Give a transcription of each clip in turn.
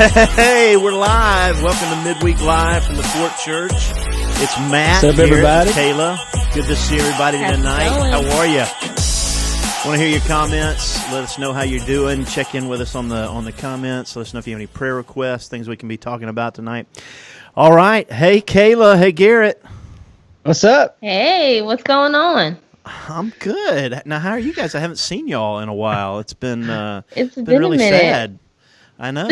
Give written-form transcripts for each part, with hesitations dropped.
Hey, we're live. Welcome to Midweek Live from the Fort Church. It's Matt. What's up, everybody? Kayla. Good to see everybody tonight. How are you? Want to hear your comments? Let us know how you're doing. Check in with us on the comments. Let us know if you have any prayer requests, things we can be talking about tonight. All right. Hey, Kayla. Hey, Garrett. What's up? Hey, what's going on? I'm good. Now, how are you guys? I haven't seen y'all in a while. It's been It's been really a minute. sad. I know.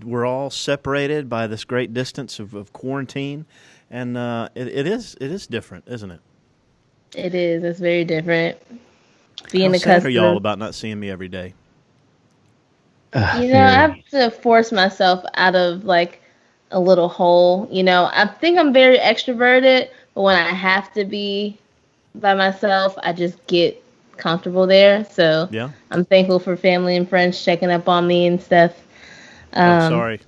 We're all separated by this great distance of quarantine, and it is different, isn't it? It is. It's very different. Being How sad accustomed. are y'all about not seeing me every day? I have to force myself out of like a little hole. I think I'm very extroverted, but when I have to be by myself, I just get comfortable there. So Yeah. I'm thankful for family and friends checking up on me and stuff. Sorry.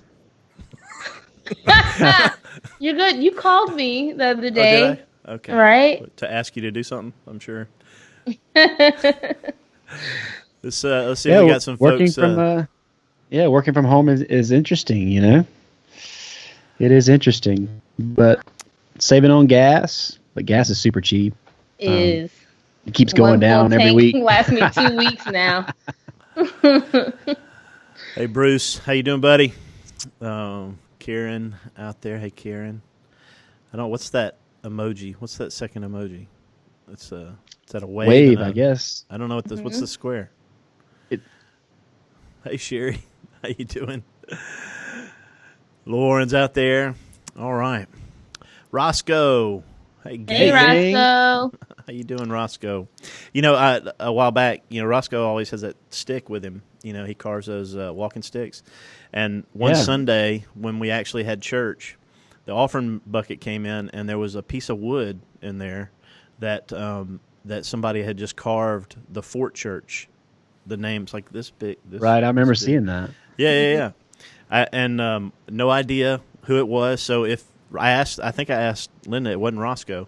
You're good. You called me the other day. Oh, did I? Okay. Right? To ask you to do something, I'm sure. Let's see if we got some working folks. Working from home is interesting, It is interesting, but saving on gas, but gas is super cheap. It keeps going down every week. Lasts me 2 weeks now. Hey, Bruce. How you doing, buddy? Karen out there. Hey, Karen. What's that emoji? What's that second emoji? Is that a wave? Wave, I guess. I don't know what's the square. Hey, Sherry. How you doing? Lauren's out there. All right. Roscoe. Hey, Hey, Roscoe. How you doing, Roscoe? A while back, Roscoe always has that stick with him. He carves those walking sticks. And one Sunday when we actually had church, the offering bucket came in, and there was a piece of wood in there that somebody had just carved the Fort Church, the names like this big. Right, I remember seeing that. Yeah. No idea who it was. So I think I asked Linda. It wasn't Roscoe.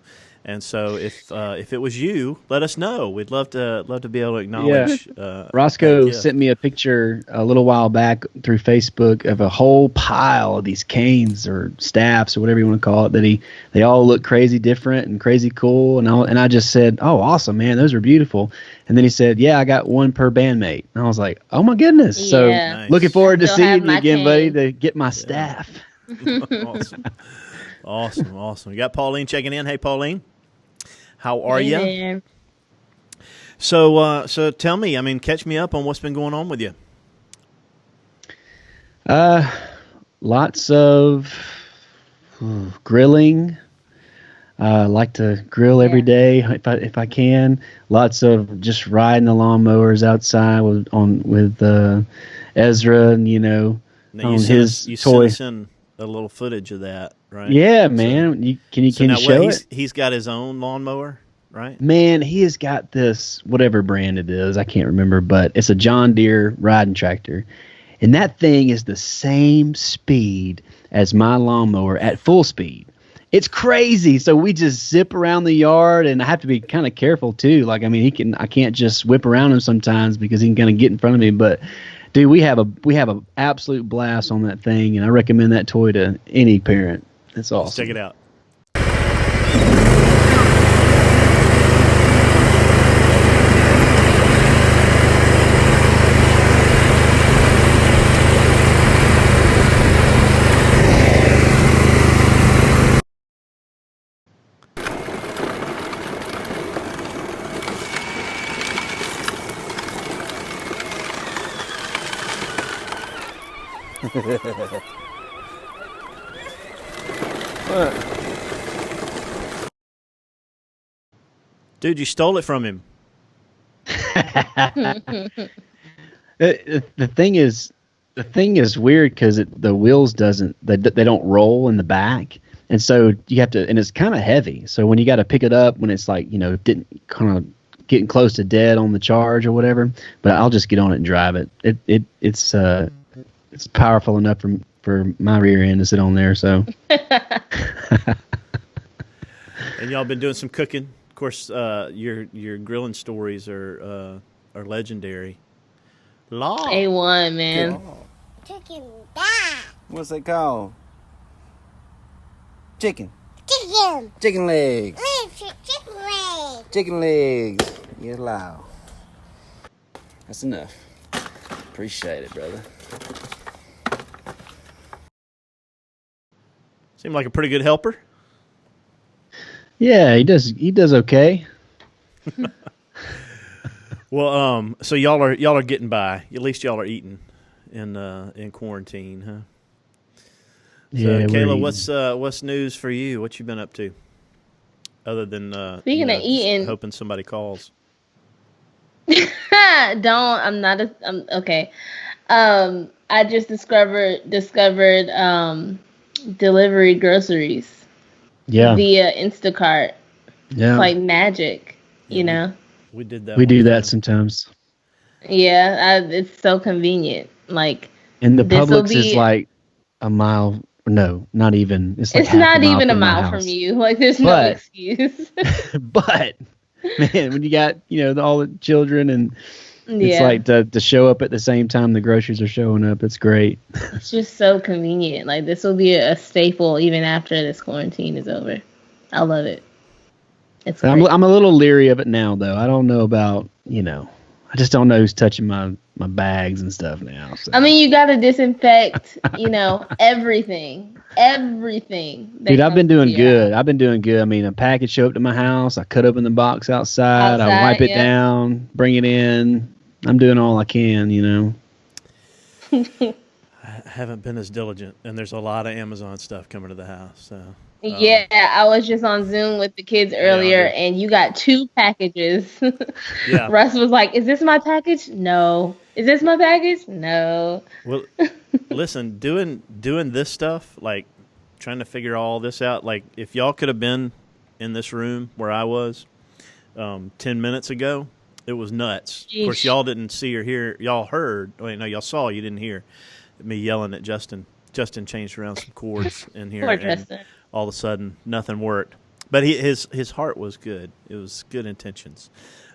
And so if it was you, let us know. We'd love to be able to acknowledge. Yeah. Roscoe sent me a picture a little while back through Facebook of a whole pile of these canes or staffs or whatever you want to call it. They all look crazy different and crazy cool. And I just said, "Oh, awesome, man! Those are beautiful." And then he said, "Yeah, I got one per bandmate." And I was like, "Oh my goodness!" Yeah. So Nice. looking forward to seeing you again, cane. buddy, to get my staff. Awesome. You got Pauline checking in. Hey, Pauline. How are you? Man. So tell me, catch me up on what's been going on with you. Lots of grilling. Like to grill every day if I can. Lots of just riding the lawnmowers outside with Ezra, and Now, on his toy. sent us in a little footage of that, right? Yeah, man. Can you show it? He's got his own lawnmower, right? Man, he has got this, whatever brand it is, I can't remember, but it's a John Deere riding tractor. And that thing is the same speed as my lawnmower at full speed. It's crazy. So we just zip around the yard, and I have to be kind of careful too. I can't just whip around him sometimes because he can kind of get in front of me. But dude, we have a absolute blast on that thing, and I recommend that toy to any parent. It's awesome. Let's check it out. Dude, you stole it from him. The thing is weird because the wheels they don't roll in the back, and so you have to, and it's kind of heavy. So when you got to pick it up when it's like didn't kind of getting close to dead on the charge or whatever, but I'll just get on it and drive it. It's powerful enough for my rear end to sit on there. So. And y'all been doing some cooking. Of course, your grilling stories are legendary. A1, man. Chicken back. What's that called? Chicken. Chicken. Chicken legs. Chicken legs. Chicken legs. Get loud. That's enough. Appreciate it, brother. Seemed like a pretty good helper. Yeah, he does okay. Well, so y'all are getting by. At least y'all are eating in quarantine, huh? So, Yeah, Kayla, what's news for you? What you been up to? Other than speaking of eating, hoping somebody calls. I'm okay. I just discovered delivery groceries. Yeah. Via Instacart. Yeah. It's like magic, you know. We did that. We do that sometimes. Yeah, it's so convenient. Like, and the Publix is like a mile. No, not even. It's like not even a mile from you. Like, there's no excuse. But man, when you got all the children and it's like to show up at the same time the groceries are showing up, it's great. It's just so convenient. Like, this will be a staple even after this quarantine is over. I love it. It's great. I'm a little leery of it now, though. I don't know about I just don't know who's touching my bags and stuff now. So. I mean, you got to disinfect, everything. Dude, I've been doing good. I mean, a package showed up to my house. I cut open the box outside. I wipe it down, bring it in. I'm doing all I can, I haven't been as diligent, and there's a lot of Amazon stuff coming to the house. So. Yeah, I was just on Zoom with the kids earlier, and you got 2 packages. Yeah. Russ was like, "Is this my package? No. Is this my package? No." Well, listen, doing this stuff, like trying to figure all this out, like if y'all could have been in this room where I was 10 minutes ago, it was nuts. Yeesh. Of course, y'all didn't see or hear. Y'all heard. Wait, no, y'all saw. You didn't hear me yelling at Justin. Justin changed around some cords in here. Poor Justin. All of a sudden, nothing worked. But his heart was good. It was good intentions.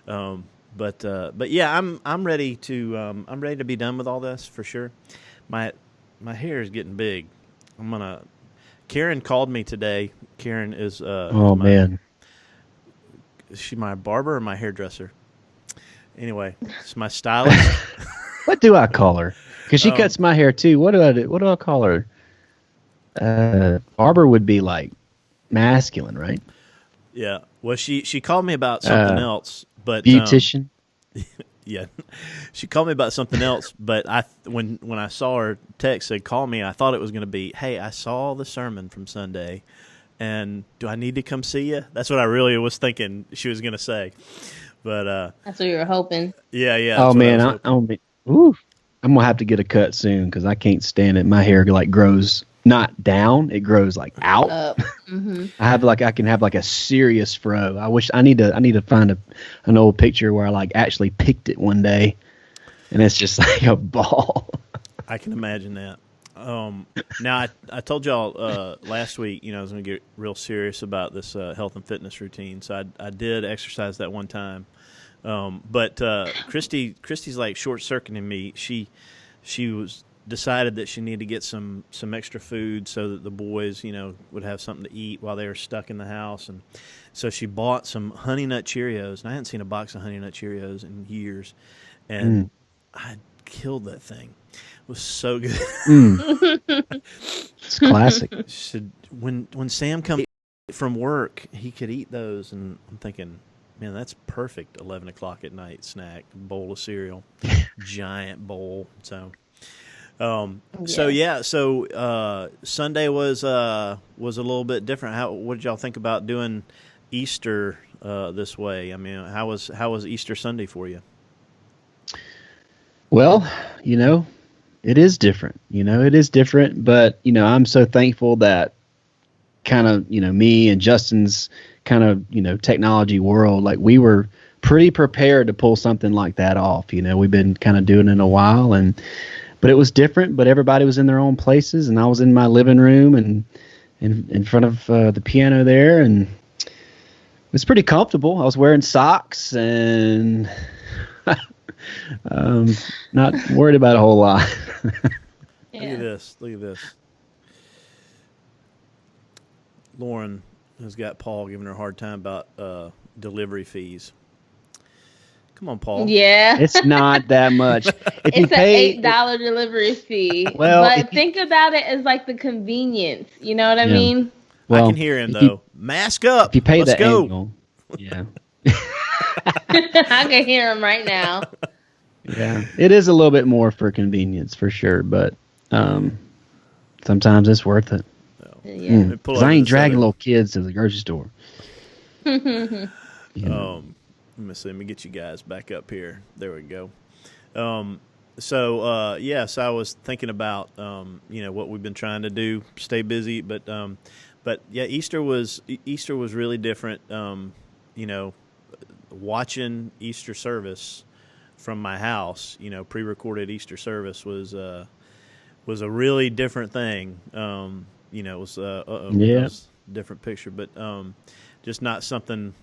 But yeah, I'm ready to be done with all this for sure. My hair is getting big. Karen called me today. Karen is man. Is she my barber or my hairdresser? Anyway, it's my stylist. What do I call her? Because she cuts my hair too. What do I do? What do I call her? Barber would be like masculine, right? Yeah. Well, she called me about something else, but beautician. Yeah, she called me about something else, but when I saw her text said call me, I thought it was going to be, hey, I saw the sermon from Sunday, and do I need to come see you? That's what I really was thinking she was going to say, but that's what you were hoping. Yeah. Oh man, I'm gonna have to get a cut soon because I can't stand it. My hair like grows. Not down, it grows like out. Mm-hmm. I can have like a serious fro. I need to find an old picture where I like actually picked it one day, and it's just like a ball. I can imagine that. Now I told y'all last week, I was going to get real serious about this health and fitness routine. So I did exercise that one time, but Christy's like short circuiting me. She was. Decided that she needed to get some extra food so that the boys, would have something to eat while they were stuck in the house. And so she bought some Honey Nut Cheerios, and I hadn't seen a box of Honey Nut Cheerios in years. And I killed that thing. It was so good. It's classic. When Sam comes from work, he could eat those, and I'm thinking, man, that's perfect 11 o'clock at night snack, bowl of cereal, giant bowl. So Sunday was a little bit different. What did y'all think about doing Easter this way? I mean, how was Easter Sunday for you? Well, it is different. It is different, but I'm so thankful that kind of me and Justin's kind of technology world, like we were pretty prepared to pull something like that off. We've been kind of doing it a while but it was different, but everybody was in their own places, and I was in my living room and in front of the piano there, and it was pretty comfortable. I was wearing socks and not worried about a whole lot. Look at this. Look at this. Lauren has got Paul giving her a hard time about delivery fees. Come on, Paul. Yeah. It's not that much. If it's an $8 delivery fee. Well, but think about it as like the convenience. You know what I mean? Well, I can hear him, though. Mask up. If you pay Let's the go. annual. Yeah. I can hear him right now. Yeah. It is a little bit more for convenience, for sure. But sometimes it's worth it. Yeah. Because I ain't dragging little kids to the grocery store. Let me see. Let me get you guys back up here. There we go. So I was thinking about what we've been trying to do, stay busy, but yeah, Easter was really different. Watching Easter service from my house, pre-recorded Easter service was a really different thing. It was a different picture, but just not something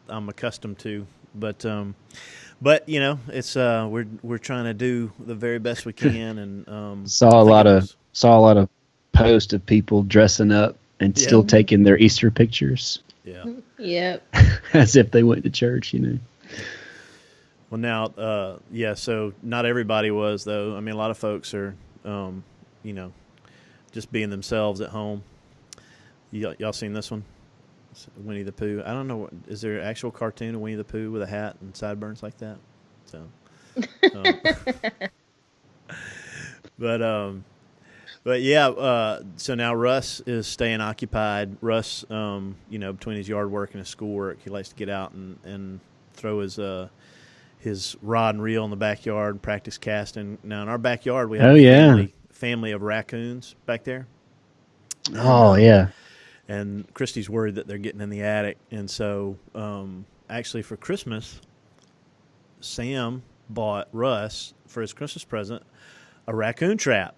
I'm accustomed to. But it's we're trying to do the very best we can, and saw a lot of posts of people dressing up and still taking their Easter pictures. Yeah. Yep. As if they went to church, Well, now, so not everybody was, though. I mean, a lot of folks are, just being themselves at home. Y'all seen this one? Winnie the Pooh. I don't know. Is there an actual cartoon of Winnie the Pooh with a hat and sideburns like that? So, but yeah. So now Russ is staying occupied. Russ, between his yard work and his school work, he likes to get out and throw his rod and reel in the backyard and practice casting. Now in our backyard we have a family of raccoons back there. Yeah. And Christy's worried that they're getting in the attic. And so actually for Christmas, Sam bought Russ, for his Christmas present, a raccoon trap.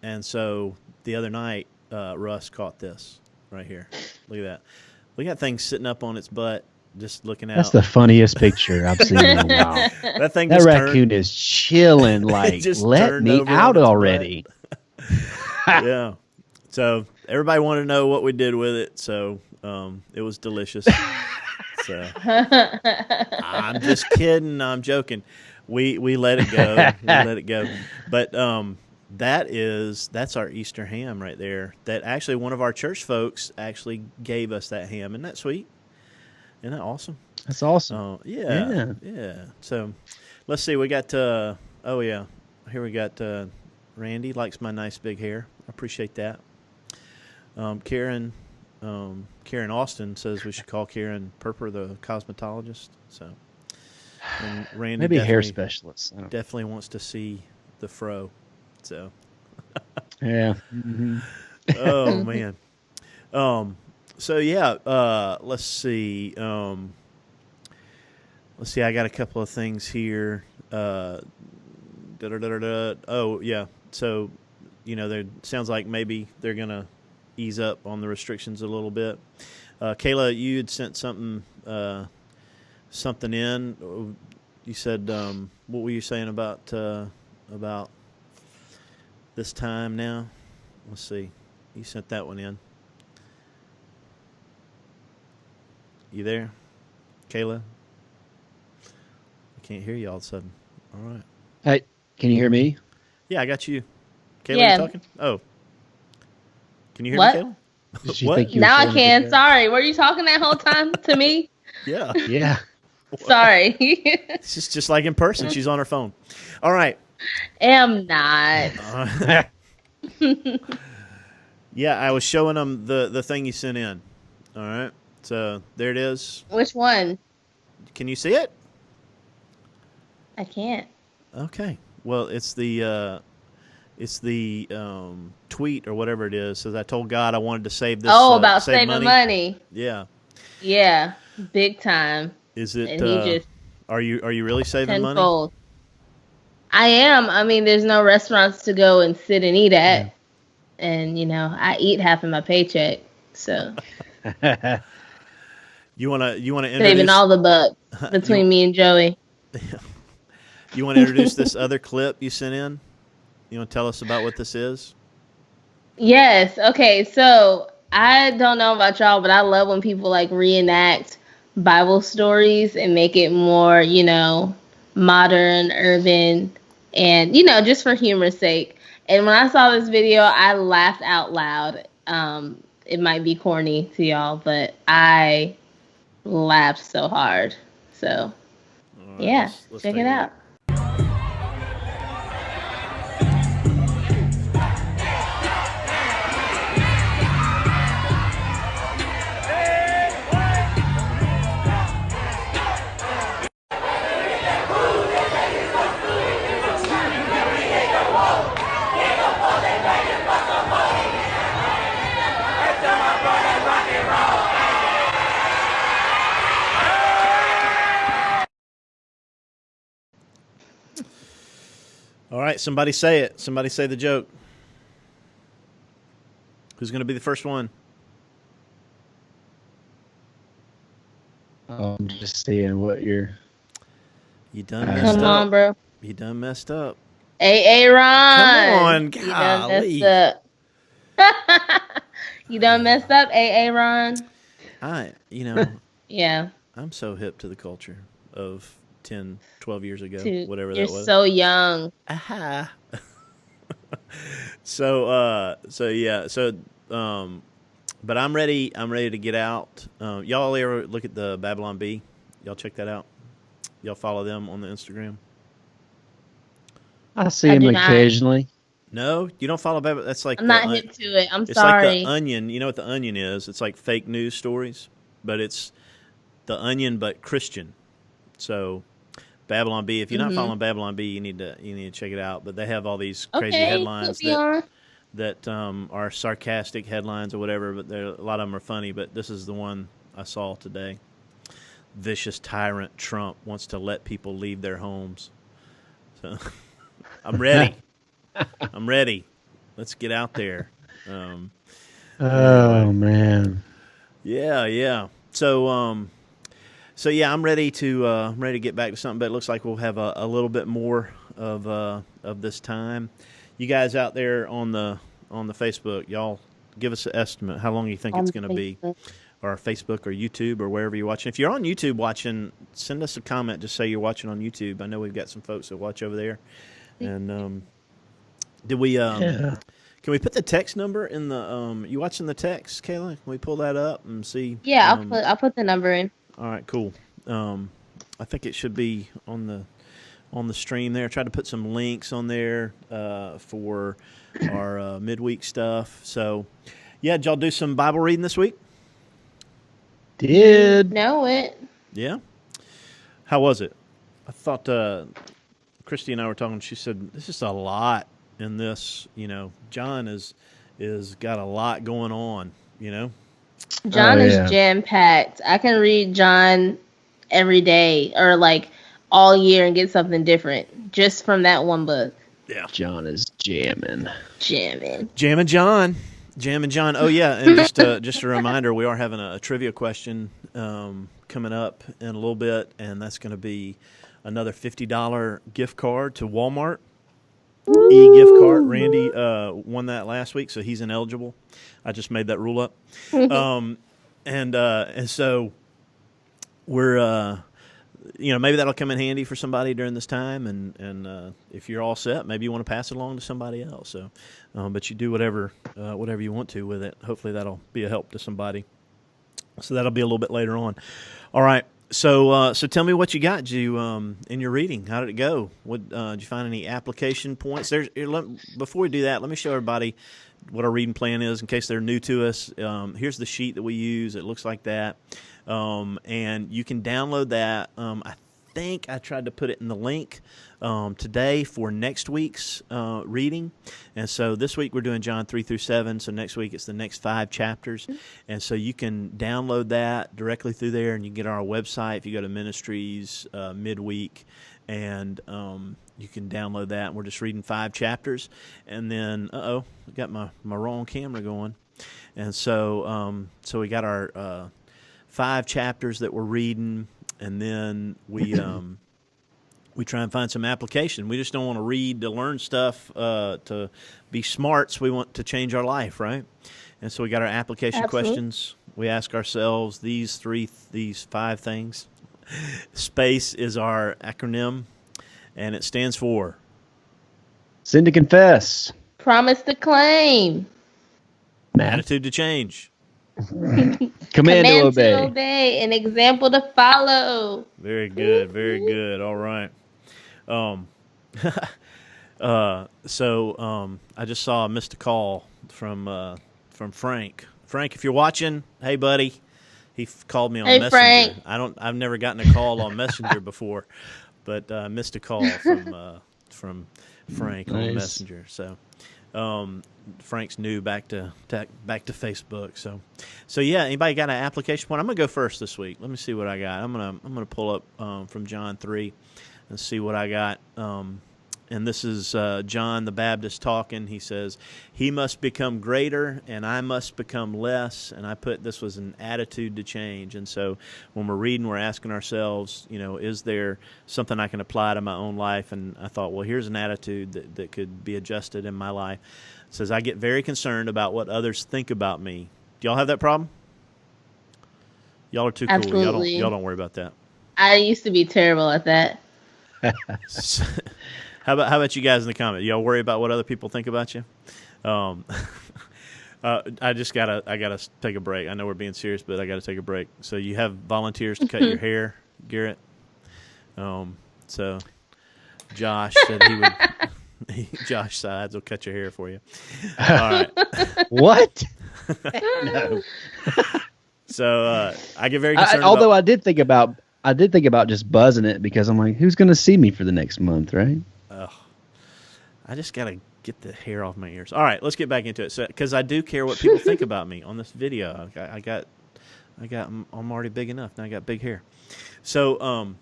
And so the other night, Russ caught this right here. Look at that. Look at that thing sitting up on its butt, just looking out. That's the funniest picture I've seen in a while. That raccoon is chilling, like, let me out already. Yeah. So everybody wanted to know what we did with it, so it was delicious. So I'm just kidding. I'm joking. We let it go. We let it go. But that's our Easter ham right there. That actually one of our church folks actually gave us that ham. Isn't that sweet? Isn't that awesome? That's awesome. Yeah. So let's see. We got here we got Randy likes my nice big hair. I appreciate that. Karen Austin says we should call Karen Perper the cosmetologist. So, and Randy maybe hair specialist. Definitely wants to see the fro. So, yeah. Mm-hmm. Oh man. So yeah. Let's see. I got a couple of things here. Oh yeah. So, there sounds like maybe they're gonna ease up on the restrictions a little bit. Kayla, you had sent something in. You said, what were you saying about this time now? Let's see. You sent that one in. You there, Kayla? I can't hear you all of a sudden. All right. Hey, can you hear me? Yeah, I got you. Kayla, you talking? Oh. Can you hear me, Kayla? What? Now I can. Sorry. Were you talking that whole time to me? Yeah. Yeah. Sorry. It's just like in person. She's on her phone. All right. Am not. Yeah, I was showing them the thing you sent in. All right. So there it is. Which one? Can you see it? I can't. Okay. Well, it's the tweet or whatever it is. Says I told God I wanted to save this. About saving money. Yeah. Yeah, big time. Is it? And he just are you really saving tenfold. money? I am. I mean, there's no restaurants to go and sit and eat at, and I eat half of my paycheck, so. You wanna introduce saving all the bucks between me and Joey. You want to introduce this other clip you sent in? You want to tell us about what this is? Yes. Okay. So I don't know about y'all, but I love when people like reenact Bible stories and make it more, modern, urban, and just for humor's sake. And when I saw this video, I laughed out loud. It might be corny to y'all, but I laughed so hard. So All right, yeah, let's check take it a out. look. All right, somebody say it. Somebody say the joke. Who's going to be the first one? Oh, I'm just seeing what you're. You done messed Come up. on, bro. You done messed up. Hey, Ron. Come on, You done messed golly. up. You done messed up, Ron. Yeah. I'm so hip to the culture of 10, 12 years ago, Too. whatever You're that was. so young. Aha. So yeah, but I'm ready. I'm ready to get out. Y'all ever look at the Babylon Bee? Y'all check that out. Y'all follow them on the Instagram? I see I him do not. occasionally. No, you don't follow Babylon. That's like I'm not hip to it. I'm it's like sorry. the Onion. You know what the Onion is? It's like fake news stories, but it's the Onion, but Christian. So Babylon Bee. If you're not following Babylon Bee, you need to check it out. But they have all these crazy headlines that are sarcastic headlines or whatever. But a lot of them are funny. But this is the one I saw today. Vicious tyrant Trump wants to let people leave their homes. So I'm ready. I'm ready. Let's get out there. Oh Anyway. man. Yeah. So yeah, I'm ready to get back to something. But it looks like we'll have a little bit more of this time. You guys out there on the Facebook, y'all give us an estimate how long you think it's going to be, or Facebook or YouTube or wherever you're watching. If you're on YouTube watching, send us a comment. Just say you're watching on YouTube. I know we've got some folks that watch over there. And did we? Yeah. Can we put the text number in the? You watching the text, Kayla? Can we pull that up and see? Yeah, I'll put the number in. All right, cool. I think it should be on the stream there. I tried to put some links on there for our midweek stuff. So, yeah, did y'all do some Bible reading this week? Did. Know it. Yeah. How was it? I thought Christy and I were talking. She said this is a lot in this. John is got a lot going on. John is jam packed. I can read John every day or like all year and get something different just from that one book. Yeah. John is jamming. Jamming John. Oh yeah, and just a reminder, we are having a trivia question coming up in a little bit, and that's going to be another $50 gift card to Walmart. E-gift card. Randy won that last week, so he's ineligible. I just made that rule up. And so we're maybe that'll come in handy for somebody during this time, and if you're all set, maybe you want to pass it along to somebody else. So, but you do whatever you want to with it. Hopefully that'll be a help to somebody. So that'll be a little bit later on. All right. So tell me what you got. Did you in your reading? How did it go? What did you find any application points? Before we do that, let me show everybody what our reading plan is in case they're new to us. Here's the sheet that we use. It looks like that, and you can download that. I think I tried to put it in the link today for next week's reading. And so this week we're doing John 3 through 7. So next week it's the next 5 chapters. And so you can download that directly through there, and you can get on our website if you go to Ministries midweek, and you can download that. And we're just reading 5 chapters. And then, I got my wrong camera going. And so we got our 5 chapters that we're reading. And then we we try and find some application. We just don't want to read to learn stuff to be smarts. We want to change our life, right? And so we got our application questions. We ask ourselves these 5 things. SPACE is our acronym, and it stands for Sin to confess. Promise to claim. Attitude to change. Command to obey. An example to follow. Very good. Very good. All right. So I just saw I missed a call from Frank. Frank, if you're watching, hey buddy, he called me on Messenger. Frank. I've never gotten a call on Messenger before, but I missed a call from Frank on Messenger. So Frank's new back to Facebook. So yeah. Anybody got an application point? I'm gonna go first this week. Let me see what I got. I'm gonna pull up from John 3 and see what I got. And this is John the Baptist talking. He says, "He must become greater, and I must become less." And I put this was an attitude to change. And so when we're reading, we're asking ourselves, is there something I can apply to my own life? And I thought, well, here's an attitude that could be adjusted in my life. It says, "I get very concerned about what others think about me." Do y'all have that problem? Y'all are too cool. Absolutely. Y'all don't worry about that. I used to be terrible at that. How about you guys in the comments? Y'all worry about what other people think about you? I gotta take a break. I know we're being serious, but I gotta take a break. So you have volunteers to cut your hair, Garrett. So Josh said he would. Josh Sides will cut your hair for you. All right. What? No. So I get very concerned. Although I did think about just buzzing it because I'm like, who's going to see me for the next month, right? I just got to get the hair off my ears. All right, let's get back into it. So, because I do care what people think about me on this video. I'm already big enough. Now I got big hair. So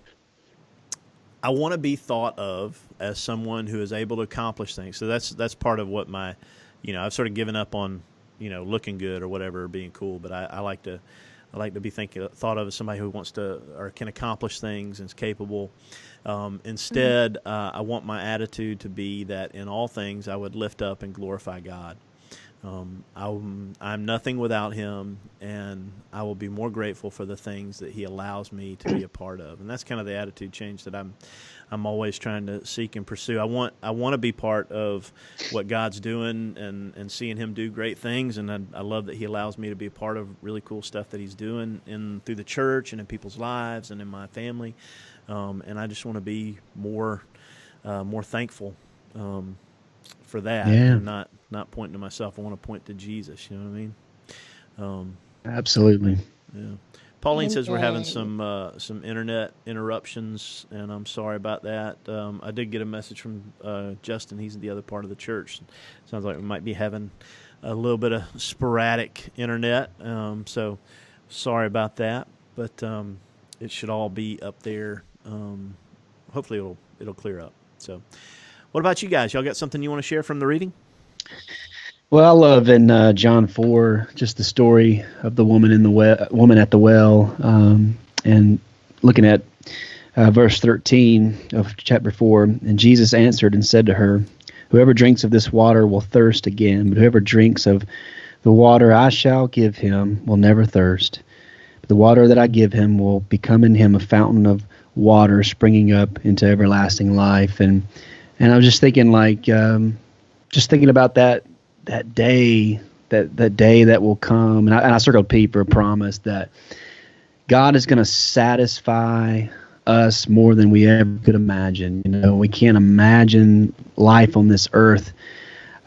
I want to be thought of as someone who is able to accomplish things. So that's part of what my, I've sort of given up on, looking good or whatever, or being cool. But I like to be thought of as somebody who wants to or can accomplish things and is capable. Instead, I want my attitude to be that in all things I would lift up and glorify God. I'm nothing without Him, and I will be more grateful for the things that He allows me to be a part of. And that's kind of the attitude change that I'm always trying to seek and pursue. I want to be part of what God's doing and seeing Him do great things, and I love that He allows me to be a part of really cool stuff that He's doing through the church and in people's lives and in my family. And I just want to be more thankful for that, and not pointing to myself. I want to point to Jesus. You know what I mean? Absolutely. Yeah. Pauline says we're having some internet interruptions, and I'm sorry about that. I did get a message from Justin. He's in the other part of the church. Sounds like we might be having a little bit of sporadic internet. So sorry about that, but it should all be up there. Hopefully it'll clear up. So, what about you guys? Y'all got something you want to share from the reading? Well, I love in John 4 just the story of the woman woman at the well, and looking at verse 13 of chapter 4. And Jesus answered and said to her, "Whoever drinks of this water will thirst again, but whoever drinks of the water I shall give him will never thirst. But the water that I give him will become in him a fountain of water springing up into everlasting life." And I was just thinking, about that day, that day that will come, and I circled P for a promise that God is going to satisfy us more than we ever could imagine. We can't imagine life on this earth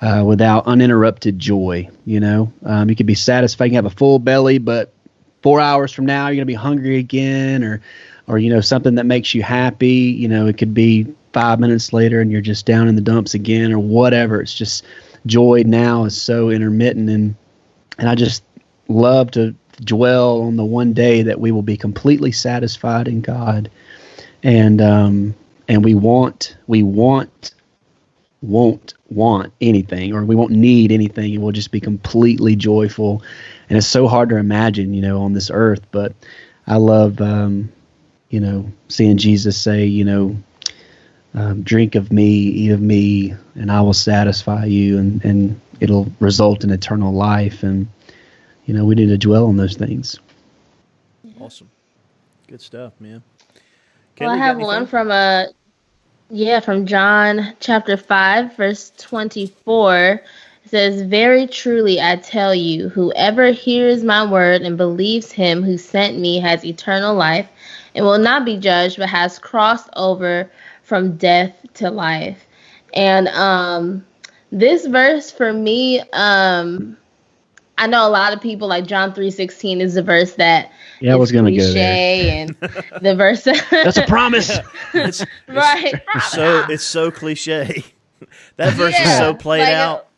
without uninterrupted joy. You could be satisfied, you can have a full belly, but 4 hours from now you're going to be hungry again, or something that makes you happy. It could be 5 minutes later and you're just down in the dumps again, or whatever. It's just joy now is so intermittent, and I just love to dwell on the one day that we will be completely satisfied in God, and we won't want anything, or we won't need anything, and we'll just be completely joyful. And it's so hard to imagine, on this earth, but I love seeing Jesus say, drink of me, eat of me, and I will satisfy you, and it'll result in eternal life. And, we need to dwell on those things. Awesome. Good stuff, man. Well, I have one from from John chapter 5, verse 24. It says, "Very truly I tell you, whoever hears my word and believes him who sent me has eternal life and will not be judged, but has crossed over from death to life." And this verse for me, I know a lot of people, like John 3:16 is the verse that I was going to go there. And the verse that's a promise. Right. It's so cliche. That verse is so played out.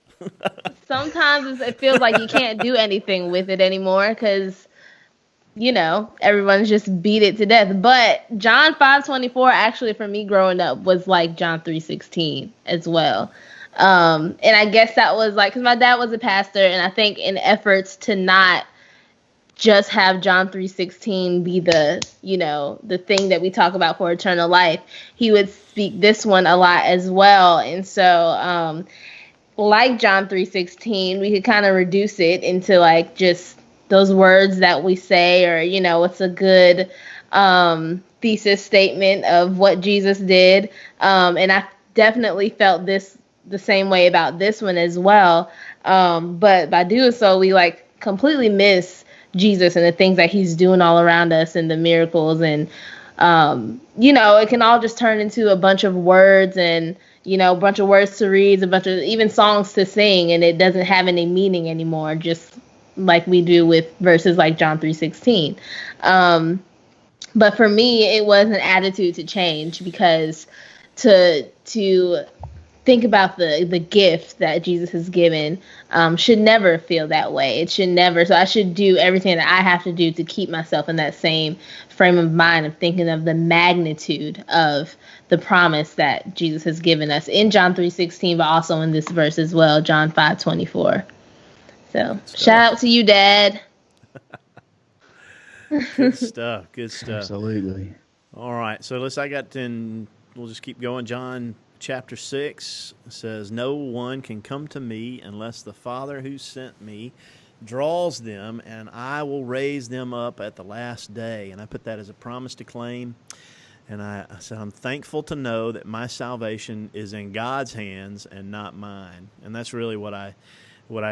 Sometimes it feels like you can't do anything with it anymore because, everyone's just beat it to death. But John 5:24 actually for me growing up was like John 3:16 as well. And I guess that was like, because my dad was a pastor, and I think in efforts to not just have John 3:16 be the, the thing that we talk about for eternal life, he would speak this one a lot as well. And so, like John 3:16, we could kind of reduce it into like just those words that we say, or, what's a good thesis statement of what Jesus did. And I definitely felt the same way about this one as well. But by doing so, we like completely miss Jesus and the things that he's doing all around us and the miracles. And, it can all just turn into a bunch of words and, a bunch of words to read, a bunch of even songs to sing, and it doesn't have any meaning anymore, just like we do with verses like John 3:16. But for me, it was an attitude to change, because to think about the gift that Jesus has given should never feel that way. It should never. So I should do everything that I have to do to keep myself in that same frame of mind of thinking of the magnitude of the promise that Jesus has given us in John 3:16, but also in this verse as well, John 5:24. So shout out to you, Dad. Good stuff. Absolutely. All right. So we'll just keep going. John chapter 6 says, "No one can come to me unless the Father who sent me draws them, and I will raise them up at the last day." And I put that as a promise to claim. And I said, I'm thankful to know that my salvation is in God's hands and not mine. And that's really what I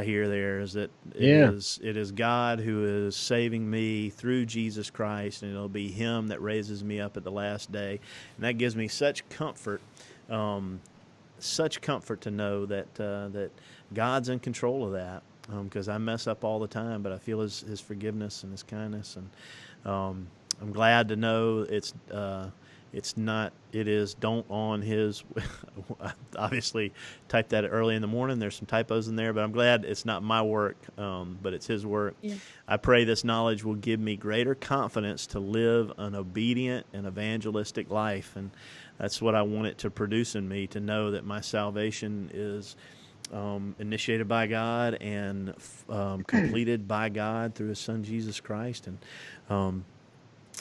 hear there, is that it is God who is saving me through Jesus Christ, and it'll be him that raises me up at the last day. And that gives me such comfort to know that God's in control of that, because I mess up all the time, but I feel his forgiveness and his kindness. And I'm glad to know don't on his. I obviously typed that early in the morning. There's some typos in there, but I'm glad it's not my work, but it's his work. Yeah. I pray this knowledge will give me greater confidence to live an obedient and evangelistic life. And that's what I want it to produce in me, to know that my salvation is initiated by God and completed by God through his son, Jesus Christ. And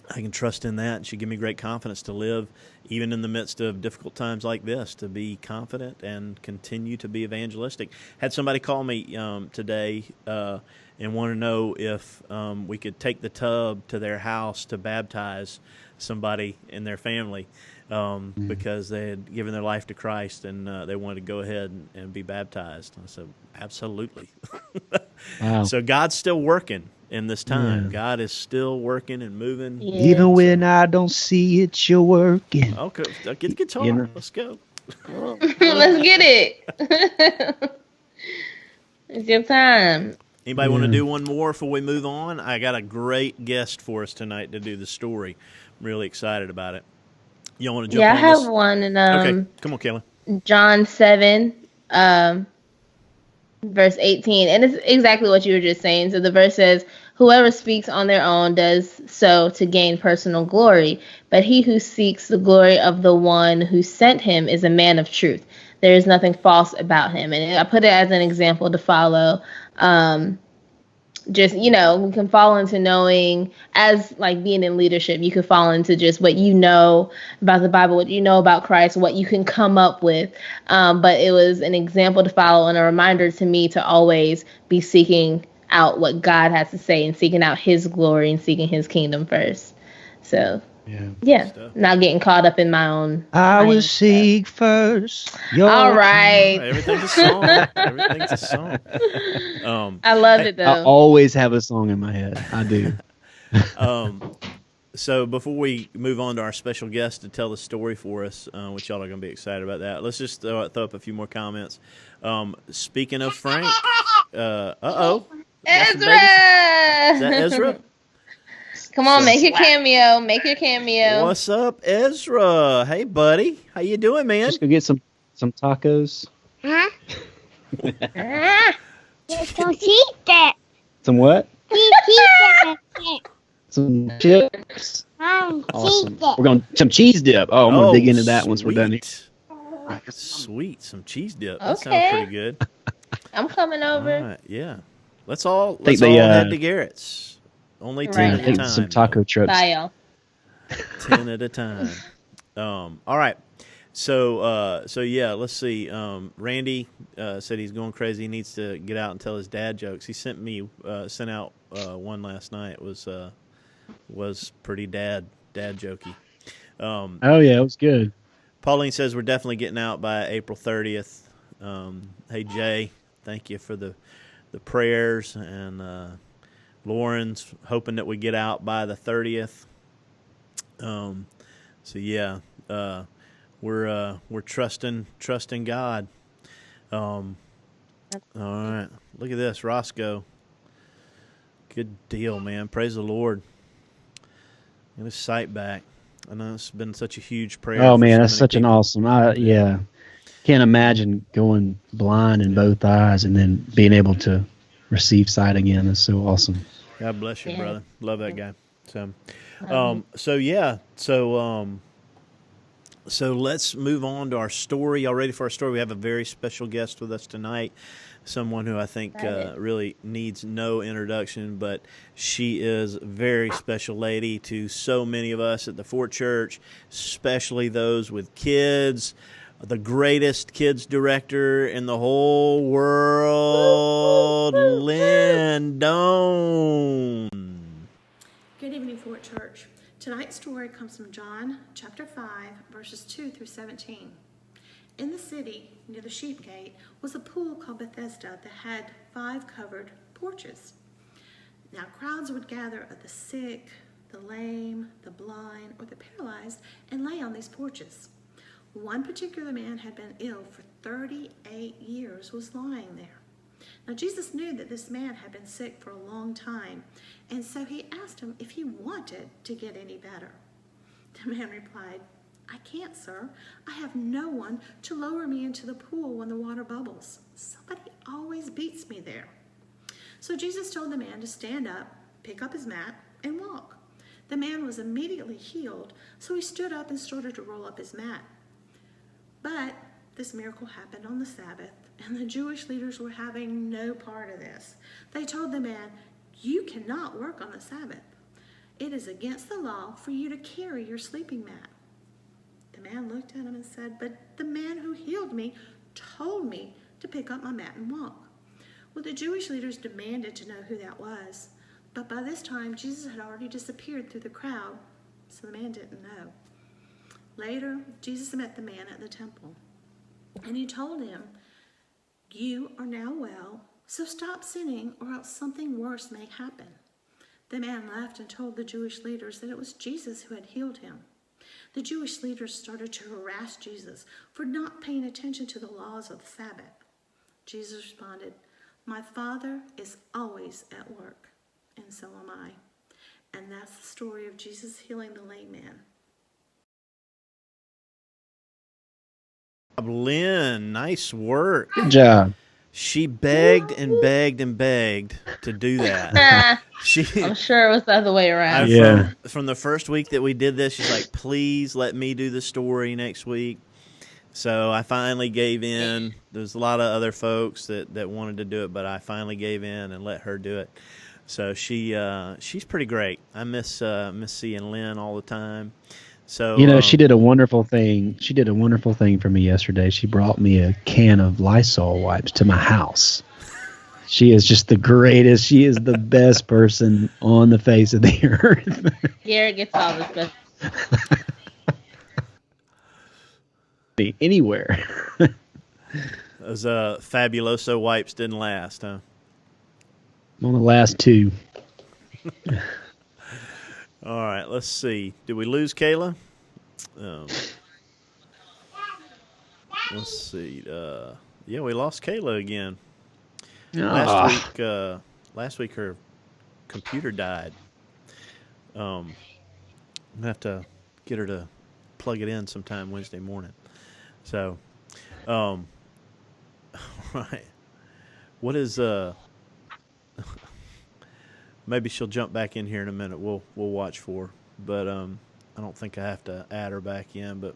I can trust in that. It should give me great confidence to live, even in the midst of difficult times like this, to be confident and continue to be evangelistic. Had somebody call me today and want to know if we could take the tub to their house to baptize somebody in their family, because they had given their life to Christ, and they wanted to go ahead and be baptized. I said, absolutely. Wow. So God's still working in this time. Yeah. God is still working and moving. Yeah. Even when I don't see it, you're working. Okay, get the guitar. Let's go. Let's get it. It's your time. Anybody want to do one more before we move on? I got a great guest for us tonight to do the story. I'm really excited about it. You want to jump on this? Yeah, I have one. And, okay, come on, Kayla. John 7, verse 18. And it's exactly what you were just saying. So the verse says, "Whoever speaks on their own does so to gain personal glory. But he who seeks the glory of the one who sent him is a man of truth. There is nothing false about him." And I put it as an example to follow. just, you know, we can fall into knowing, as like being in leadership, you can fall into just what you know about the Bible, what you know about Christ, what you can come up with. But it was an example to follow and a reminder to me to always be seeking out what God has to say and seeking out his glory and seeking his kingdom first. So yeah, not getting caught up in my own. I will seek first. All right. Everything's a song. Everything's a song. I loved it though. I always have a song in my head. I do. So before we move on to our special guest to tell the story for us, which y'all are going to be excited about that, let's just throw up a few more comments. Speaking of Frank, uh-oh. Ezra! Is that Ezra? Come on, make your cameo. Make your cameo. What's up, Ezra? Hey, buddy. How you doing, man? Just go get some tacos. Huh? Some cheese. Some what? Cheese. Some chips. Awesome. Cheese. We're going some cheese dip. Oh, I'm going to dig into that once we're done here. Sweet. Some cheese dip. Okay. That sounds pretty good. I'm coming over. All right, yeah. Let's all head to Garrett's. Only 10 at a time. Some taco trucks. Bye, y'all. 10 at a time. All right. So yeah, let's see. Randy said he's going crazy. He needs to get out and tell his dad jokes. He sent out one last night. It was pretty dad jokey. Oh yeah, it was good. Pauline says we're definitely getting out by April 30th. Hey Jay, thank you for the prayers, and Lauren's hoping that we get out by the 30th. So yeah, we're trusting God. All right, look at this, Roscoe. Good deal, man. Praise the Lord. Get his sight back. I know it's been such a huge prayer. Oh man, that's such an awesome. Yeah, can't imagine going blind in both eyes and then being able to receive sight again. That's so awesome. God bless you, brother. Love that guy. So let's move on to our story. Y'all ready for our story? We have a very special guest with us tonight, someone who I think really needs no introduction, but she is a very special lady to so many of us at the Fort Church, especially those with kids. The greatest kids director in the whole world, Lynn Doan. Good evening, Fort Church. Tonight's story comes from John chapter 5, verses 2 through 17. In the city, near the sheep gate, was a pool called Bethesda that had 5 covered porches. Now crowds would gather of the sick, the lame, the blind, or the paralyzed, and lay on these porches. One particular man had been ill for 38 years, was lying there. Now Jesus knew that this man had been sick for a long time, and so he asked him if he wanted to get any better. The man replied, "I can't, sir. I have no one to lower me into the pool when the water bubbles. Somebody always beats me there." So Jesus told the man to stand up, pick up his mat, and walk. The man was immediately healed, so he stood up and started to roll up his mat. But this miracle happened on the Sabbath, and the Jewish leaders were having no part of this. They told the man, "You cannot work on the Sabbath. It is against the law for you to carry your sleeping mat." The man looked at him and said, "But the man who healed me told me to pick up my mat and walk." Well, the Jewish leaders demanded to know who that was, but by this time, Jesus had already disappeared through the crowd, so the man didn't know. Later, Jesus met the man at the temple, and he told him, "You are now well, so stop sinning or else something worse may happen." The man left and told the Jewish leaders that it was Jesus who had healed him. The Jewish leaders started to harass Jesus for not paying attention to the laws of the Sabbath. Jesus responded, "My Father is always at work, and so am I." And that's the story of Jesus healing the lame man. Lynn, nice work. Good job. She begged and begged and begged to do that. I'm sure it was the other way around. From the first week that we did this, she's like, "Please let me do the story next week." So I finally gave in. There's a lot of other folks that wanted to do it, but I finally gave in and let her do it. So she's pretty great. I miss seeing Lynn all the time. So she did a wonderful thing. She did a wonderful thing for me yesterday. She brought me a can of Lysol wipes to my house. She is just the greatest. She is the best person on the face of the earth. Garrett gets all this stuff. Anywhere. Those Fabuloso wipes didn't last, huh? On the last two. All right, let's see. Did we lose Kayla? Let's see. Yeah, we lost Kayla again. Last week her computer died. I'm gonna have to get her to plug it in sometime Wednesday morning. So, right. What is maybe she'll jump back in here in a minute. We'll watch for her. But I don't think I have to add her back in. But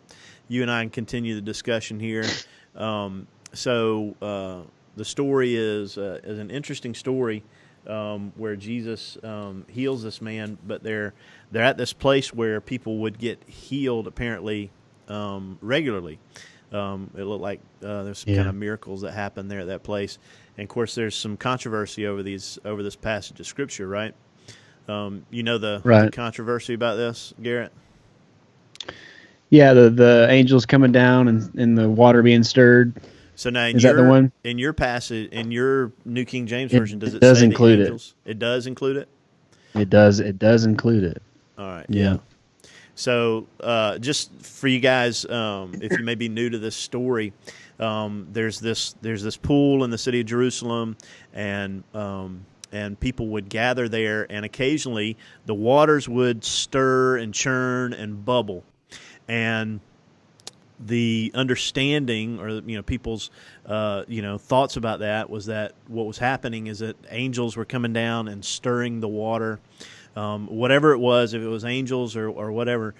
you and I can continue the discussion here. So the story is an interesting story where Jesus heals this man, but they're at this place where people would get healed apparently regularly. It looked like there's some kind of miracles that happened there at that place. And of course, there's some controversy over this passage of Scripture, right? The controversy about this, Garrett? Yeah, the angels coming down and the water being stirred. So now, is that the one? In your passage, in your New King James Version, does it does say include the angels? It does include it? It does include it. All right. Yeah. So just for you guys, if you may be new to this story, there's this pool in the city of Jerusalem, and people would gather there, and occasionally the waters would stir and churn and bubble, and the understanding, or people's thoughts about that was that what was happening is that angels were coming down and stirring the water. Whatever it was, if it was angels or whatever,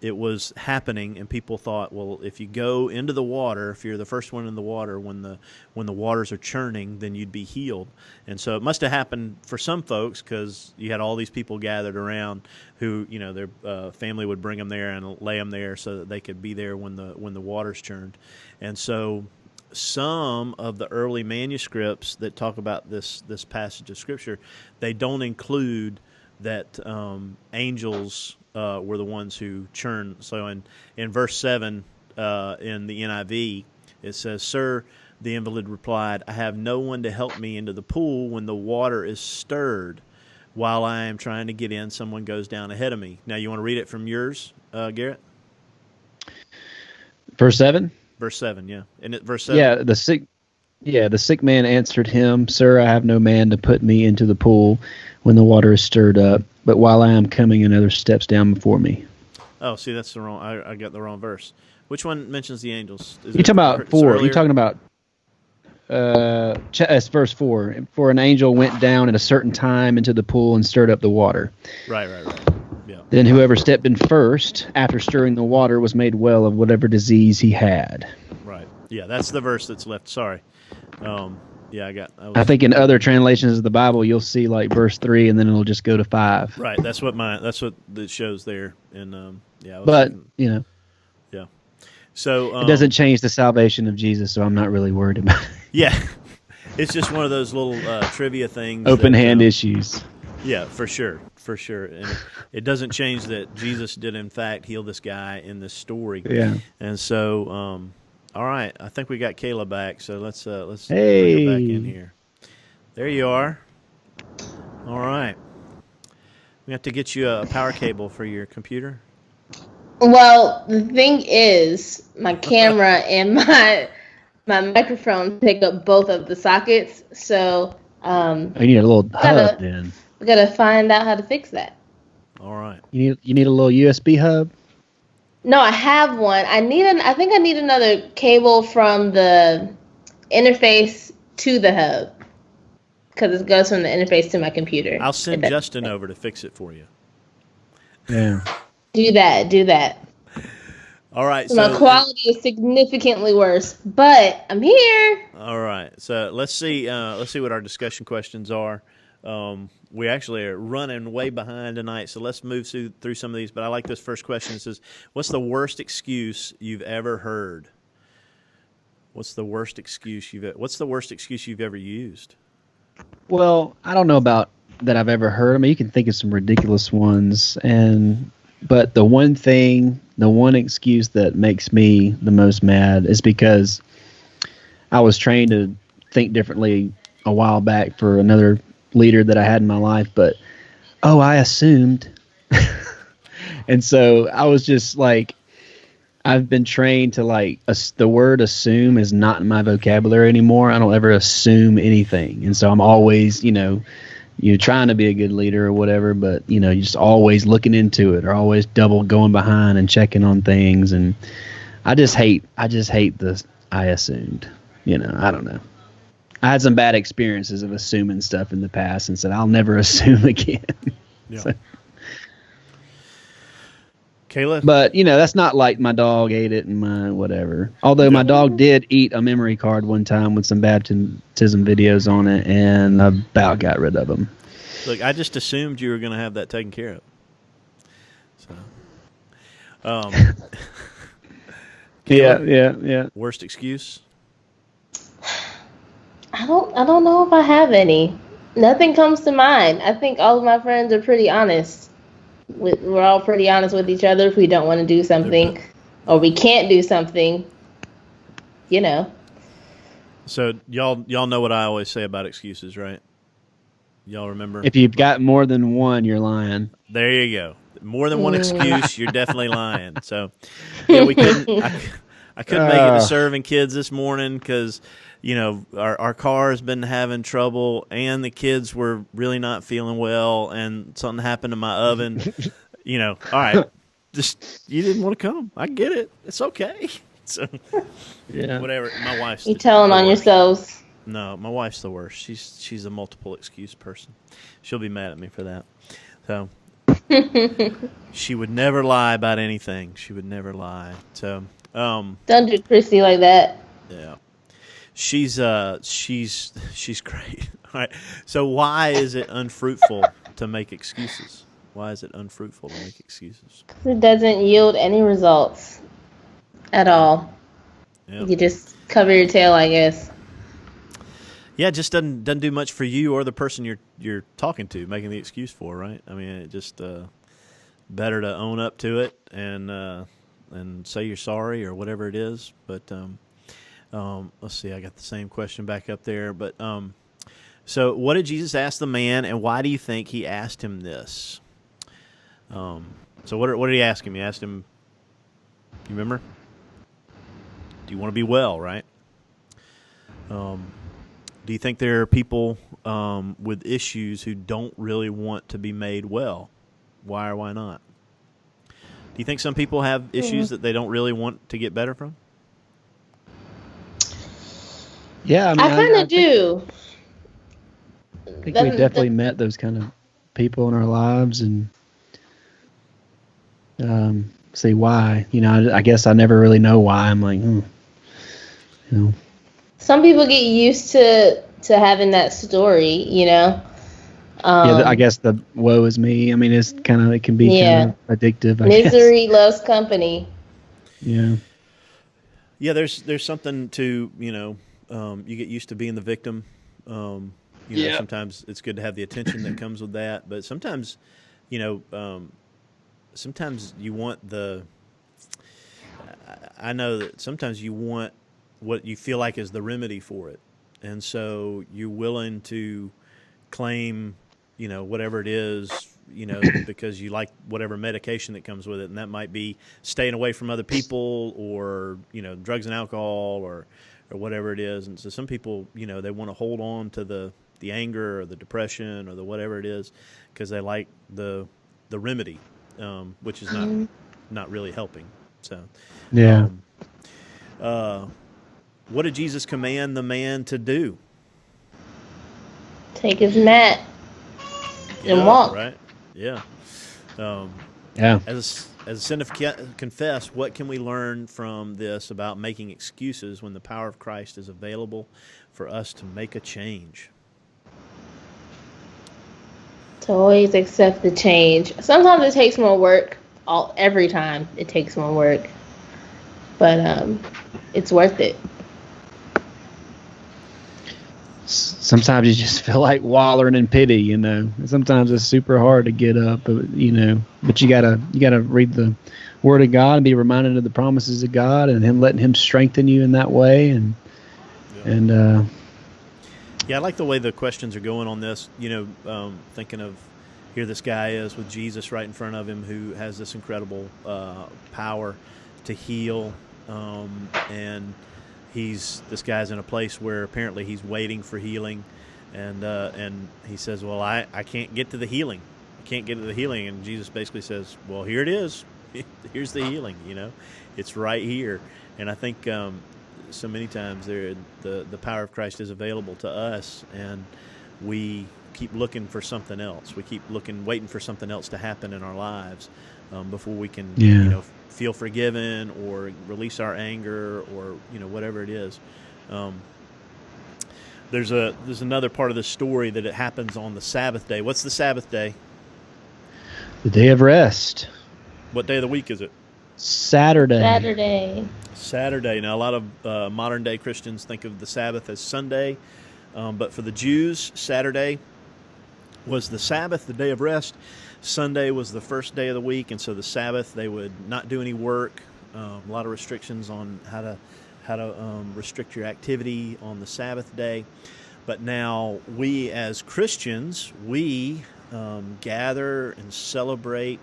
it was happening, and people thought, well, if you go into the water, if you're the first one in the water when the waters are churning, then you'd be healed. And so it must have happened for some folks, because you had all these people gathered around who, their family would bring them there and lay them there so that they could be there when the waters churned. And so some of the early manuscripts that talk about this passage of Scripture, they don't include that angels were the ones who churned. So in verse 7 in the NIV, it says, "Sir," the invalid replied, "I have no one to help me into the pool when the water is stirred. While I am trying to get in, someone goes down ahead of me." Now, you want to read it from yours, Garrett? Verse 7? Verse 7, yeah. And verse 7? The sick man answered him, "Sir, I have no man to put me into the pool when the water is stirred up, but while I am coming, another steps down before me." Oh, see, that's the wrong. I got the wrong verse. Which one mentions the angels? You're talking about 4. You're talking about it's verse 4. "For an angel went down at a certain time into the pool and stirred up the water." Right. Yeah. "Then whoever stepped in first, after stirring the water, was made well of whatever disease he had." Right. Yeah, that's the verse that's left. Sorry. I think in other translations of the Bible, you'll see like verse 3, and then it'll just go to 5. Right. That's what it shows there. And Yeah. So it doesn't change the salvation of Jesus, so I'm not really worried about it. Yeah. It's just one of those little trivia things. Open hand issues. Yeah, for sure. And it doesn't change that Jesus did in fact heal this guy in this story. Yeah. And so all right, I think we got Kayla back, so let's bring her back in here. There you are. All right. We have to get you a power cable for your computer. Well, the thing is, my camera and my microphone take up both of the sockets, so you need a little hub then. We gotta find out how to fix that. All right. You need a little USB hub? No, I have one. I think I need another cable from the interface to the hub, because it goes from the interface to my computer. I'll send Justin over to fix it for you. Yeah. Do that. All right. So my quality is significantly worse, but I'm here. All right. So let's see what our discussion questions are. We actually are running way behind tonight, so let's move through some of these. But I like this first question. It says, "What's the worst excuse you've ever heard?" What's the worst excuse you've ever used? Well, I don't know about that I've ever heard. I mean, you can think of some ridiculous ones, but the one excuse that makes me the most mad is because I was trained to think differently a while back for another leader that I had in my life, but I assumed. And so I was just like, I've been trained to like the word assume is not in my vocabulary anymore. I don't ever assume anything. And so I'm always, you're trying to be a good leader or whatever, but you're just always looking into it or always double going behind and checking on things. And I just hate this. I assumed, I don't know. I had some bad experiences of assuming stuff in the past and said, I'll never assume again. Yeah. So, Kayla? But, that's not like my dog ate it and my whatever. Although my dog did eat a memory card one time with some baptism videos on it, and I about got rid of them. Look, I just assumed you were going to have that taken care of. So, yeah. Worst excuse? I don't know if I have any. Nothing comes to mind. I think all of my friends are pretty honest. We're all pretty honest with each other if we don't want to do something or we can't do something. So y'all know what I always say about excuses, right? Y'all remember? If you've got more than one, you're lying. There you go. More than one excuse, you're definitely lying. So, yeah, we couldn't. I couldn't make it to serving kids this morning because our car has been having trouble, and the kids were really not feeling well, and something happened to my oven. All right, just you didn't want to come. I get it. It's okay. So, yeah, whatever. My wife's you telling on yourselves. No, my wife's the worst. She's a multiple excuse person. She'll be mad at me for that. So she would never lie about anything. She would never lie. So don't do Christy like that. Yeah. She's great. All right. So why is it unfruitful to make excuses? Why is it unfruitful to make excuses? It doesn't yield any results at all. Yep. You just cover your tail, I guess. Yeah, it just doesn't do much for you or the person you're talking to, making the excuse for, right? I mean, it just better to own up to it and say you're sorry or whatever it is. But let's see, I got the same question back up there. But so what did Jesus ask the man, and why do you think he asked him this? So what did he ask him? He asked him, you remember? Do you want to be well, right? Do you think there are people with issues who don't really want to be made well? Why or why not? Do you think some people have issues that they don't really want to get better from? Yeah, I kind of do. I think we've definitely met those kind of people in our lives and see why. I guess I never really know why. I'm like, Some people get used to having that story, yeah, I guess the woe is me. I mean, it can be kind of addictive. Misery loves company. Yeah. Yeah, there's something to, you get used to being the victim. Sometimes it's good to have the attention that comes with that, but sometimes, sometimes you want I know that sometimes you want what you feel like is the remedy for it. And so you're willing to claim, whatever it is, because you like whatever medication that comes with it. And that might be staying away from other people or, drugs and alcohol or whatever it is. And so some people, they want to hold on to the anger or the depression or the whatever it is because they like the remedy, which is not really helping. So, yeah. What did Jesus command the man to do? Take his mat and walk. Right? Yeah. Yeah. As a sin of confess, what can we learn from this about making excuses when the power of Christ is available for us to make a change? To always accept the change. Sometimes it takes more work. Every time it takes more work, but it's worth it. Sometimes you just feel like wallowing in pity, you know. Sometimes it's super hard to get up, you know. But you gotta read the Word of God and be reminded of the promises of God, and Him letting Him strengthen you in that way. Yeah, I like the way the questions are going on this. You know, thinking of here, this guy is with Jesus right in front of him, who has this incredible power to heal, and this guy's in a place where apparently he's waiting for healing, and he says, well, I can't get to the healing. I can't get to the healing. And Jesus basically says, well, here it is. Here's the healing, you know. It's right here. And I think so many times the power of Christ is available to us, and we keep looking for something else. We keep waiting for something else to happen in our lives before we can, you know, feel forgiven or release our anger or, you know, whatever it is. There's another part of the story that it happens on the Sabbath day. What's the Sabbath day? The day of rest. What day of the week is it? Saturday. Now, a lot of modern day Christians think of the Sabbath as Sunday, but for the Jews, Saturday was the Sabbath, the day of rest. Sunday was the first day of the week, and so the Sabbath they would not do any work. A lot of restrictions on how to restrict your activity on the Sabbath day. But now we as Christians, we gather and celebrate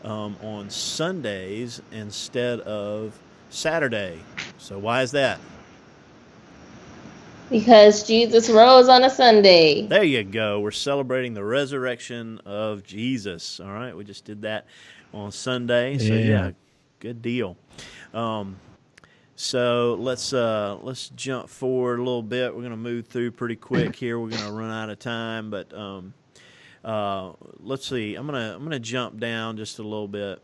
on Sundays instead of Saturday. So why is that? Because Jesus rose on a Sunday. There you go. We're celebrating the resurrection of Jesus. All right, we just did that on Sunday. So yeah, good deal. So let's jump forward a little bit. We're going to move through pretty quick here. We're going to run out of time, but let's see. I'm gonna jump down just a little bit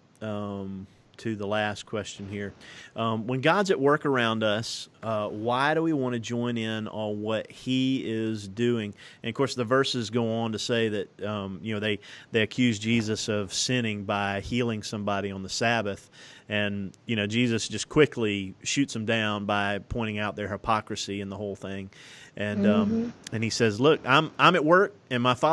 to the last question here. When God's at work around us, why do we want to join in on what He is doing? And of course, the verses go on to say that you know, they accuse Jesus of sinning by healing somebody on the Sabbath, and you know, Jesus just quickly shoots them down by pointing out their hypocrisy in the whole thing, and He says, "Look, I'm at work, and my Father